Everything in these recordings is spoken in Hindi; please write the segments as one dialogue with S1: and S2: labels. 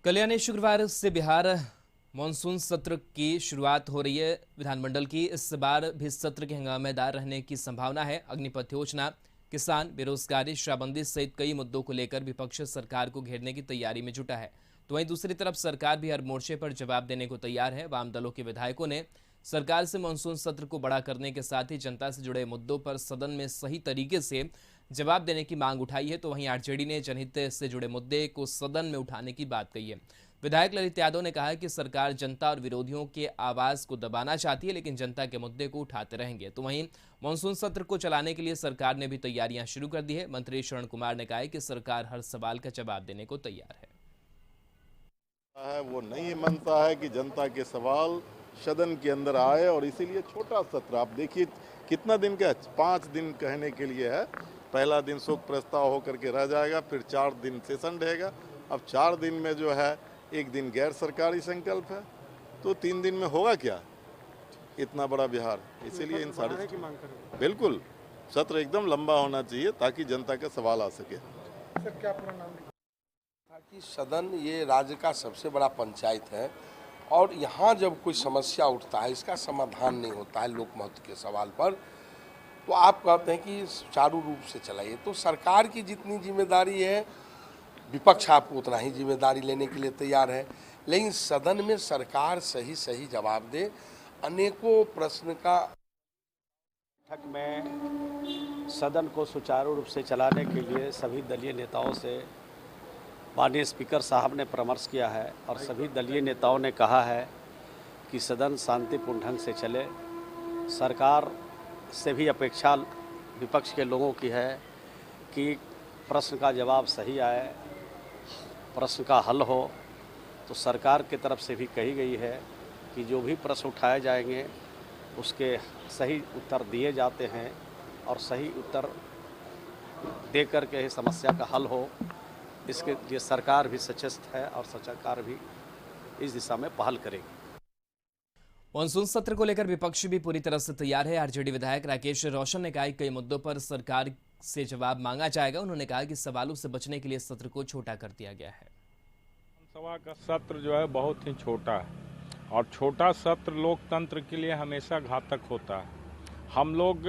S1: कल्याणी शुक्रवार से बिहार मानसून सत्र की शुरुआत हो रही है। विधानमंडल की इस बार भी सत्र के हंगामेदार रहने की संभावना है। अग्निपथ योजना, किसान, बेरोजगारी, शराबबंदी सहित कई मुद्दों को लेकर विपक्ष सरकार को घेरने की तैयारी में जुटा है। तो वहीं दूसरी तरफ सरकार भी हर मोर्चे पर जवाब देने को तैयार है। वाम दलों के विधायकों ने सरकार से मानसून सत्र को बड़ा करने के साथ ही जनता से जुड़े मुद्दों पर सदन में सही तरीके से जवाब देने की मांग उठाई है। तो वहीं आरजेडी ने जनहित से जुड़े मुद्दे को सदन में उठाने की बात कही है। विधायक ललित यादव ने कहा कि सरकार जनता और विरोधियों के आवाज को दबाना चाहती है, लेकिन जनता के मुद्दे को उठाते रहेंगे। तो वहीं मानसून सत्र को चलाने के लिए सरकार ने भी तैयारियां शुरू कर दी है। मंत्री शरण कुमार ने कहा है कि सरकार हर सवाल का जवाब देने को तैयार है।
S2: वो नहीं मानता है कि जनता के सवाल सदन के अंदर आए, और इसीलिए छोटा सत्र आप देखिए कितना दिन का, 5 दिन कहने के लिए है। पहला दिन शोक प्रस्ताव होकर के रह जाएगा, फिर 4 दिन सेशन रहेगा। अब 4 दिन में जो है एक दिन गैर सरकारी संकल्प है, तो 3 दिन में होगा क्या इतना बड़ा बिहार। इसीलिए इन सारे बिल्कुल सत्र एकदम लंबा होना चाहिए ताकि जनता का सवाल आ सके।
S3: सर, क्या पूरा नाम
S4: कि सदन ये राज्य का सबसे बड़ा पंचायत है, और यहाँ जब कोई समस्या उठता है इसका समाधान नहीं होता है लोकमत के सवाल पर, तो आप कहते हैं कि सुचारू रूप से चलाइए। तो सरकार की जितनी जिम्मेदारी है, विपक्ष आपको उतना ही जिम्मेदारी लेने के लिए तैयार है, लेकिन सदन में सरकार सही सही जवाब दे। अनेकों प्रश्न का
S5: बैठक में सदन को सुचारू रूप से चलाने के लिए सभी दलीय नेताओं से माननीय स्पीकर साहब ने परामर्श किया है, और सभी दलीय नेताओं ने कहा है कि सदन शांतिपूर्ण ढंग से चले। सरकार से भी अपेक्षा विपक्ष के लोगों की है कि प्रश्न का जवाब सही आए, प्रश्न का हल हो। तो सरकार की तरफ से भी कही गई है कि जो भी प्रश्न उठाए जाएंगे उसके सही उत्तर दिए जाते हैं, और सही उत्तर दे करके ही समस्या का हल हो। इसके लिए सरकार भी सचेत है, और सरकार भी इस दिशा में पहल करेगी।
S1: मानसून सत्र को लेकर विपक्ष भी पूरी तरह से तैयार है। आरजेडी विधायक राकेश रोशन ने कहा कि कई मुद्दों पर सरकार से जवाब मांगा जाएगा। उन्होंने कहा कि सवालों से बचने के लिए सत्र को छोटा कर दिया गया है।
S6: सभा का सत्र जो है बहुत ही छोटा है, और छोटा सत्र लोकतंत्र के लिए हमेशा घातक होता है। हम लोग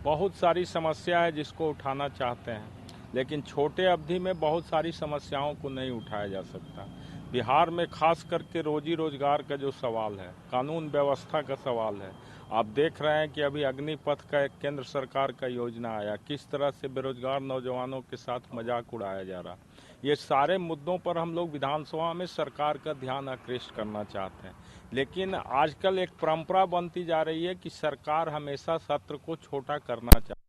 S6: बहुत सारी समस्या है जिसको उठाना चाहते हैं, लेकिन छोटे अवधि में बहुत सारी समस्याओं को नहीं उठाया जा सकता। बिहार में खास करके रोजी रोजगार का जो सवाल है, कानून व्यवस्था का सवाल है, आप देख रहे हैं कि अभी अग्निपथ का एक केंद्र सरकार का योजना आया, किस तरह से बेरोजगार नौजवानों के साथ मजाक उड़ाया जा रहा। ये सारे मुद्दों पर हम लोग विधानसभा में सरकार का ध्यान आकृष्ट करना चाहते हैं, लेकिन आजकल एक परंपरा बनती जा रही है कि सरकार हमेशा सत्र को छोटा करना चाहती है।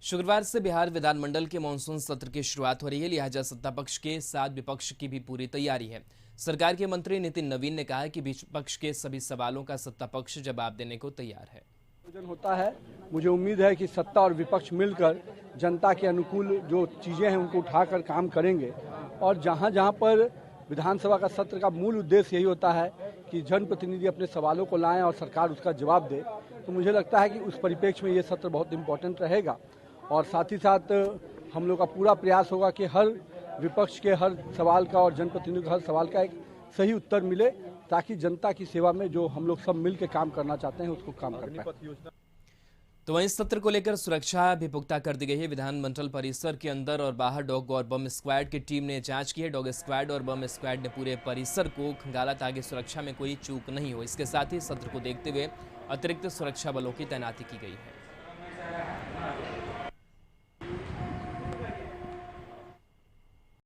S1: शुक्रवार से बिहार विधानमंडल के मानसून सत्र की शुरुआत हो रही है, लिहाजा सत्ता पक्ष के साथ विपक्ष की भी पूरी तैयारी है। सरकार के मंत्री नितिन नवीन ने कहा है कि विपक्ष के सभी सवालों का सत्ता पक्ष जवाब देने को तैयार है।
S3: होता है, मुझे उम्मीद है कि सत्ता और विपक्ष मिलकर जनता के अनुकूल जो चीजें हैं उनको उठाकर काम करेंगे, और जहां जहां पर विधानसभा का सत्र का मूल उद्देश्य यही होता है कि जनप्रतिनिधि अपने सवालों को लाएं और सरकार उसका जवाब दे। तो मुझे लगता है कि उस परिप्रेक्ष्य में ये सत्र बहुत इम्पोर्टेंट रहेगा, और साथ ही साथ हम लोग का पूरा प्रयास होगा कि हर विपक्ष के हर सवाल का और जनप्रतिनिधियों के हर सवाल का एक सही उत्तर मिले, ताकि जनता की सेवा में जो हम लोग सब मिल के काम करना चाहते हैं उसको काम कर पाए।
S1: तो वहीं सत्र को लेकर सुरक्षा भी पुख्ता कर दी गई है। विधानमंडल परिसर के अंदर और बाहर डॉग और बम स्क्वाड की टीम ने जांच की है। डॉग स्क्वाड और बम स्क्वाड ने पूरे परिसर को खंगाला ताकि सुरक्षा में कोई चूक नहीं हो। इसके साथ ही सत्र को देखते हुए अतिरिक्त सुरक्षा बलों की तैनाती की गई है।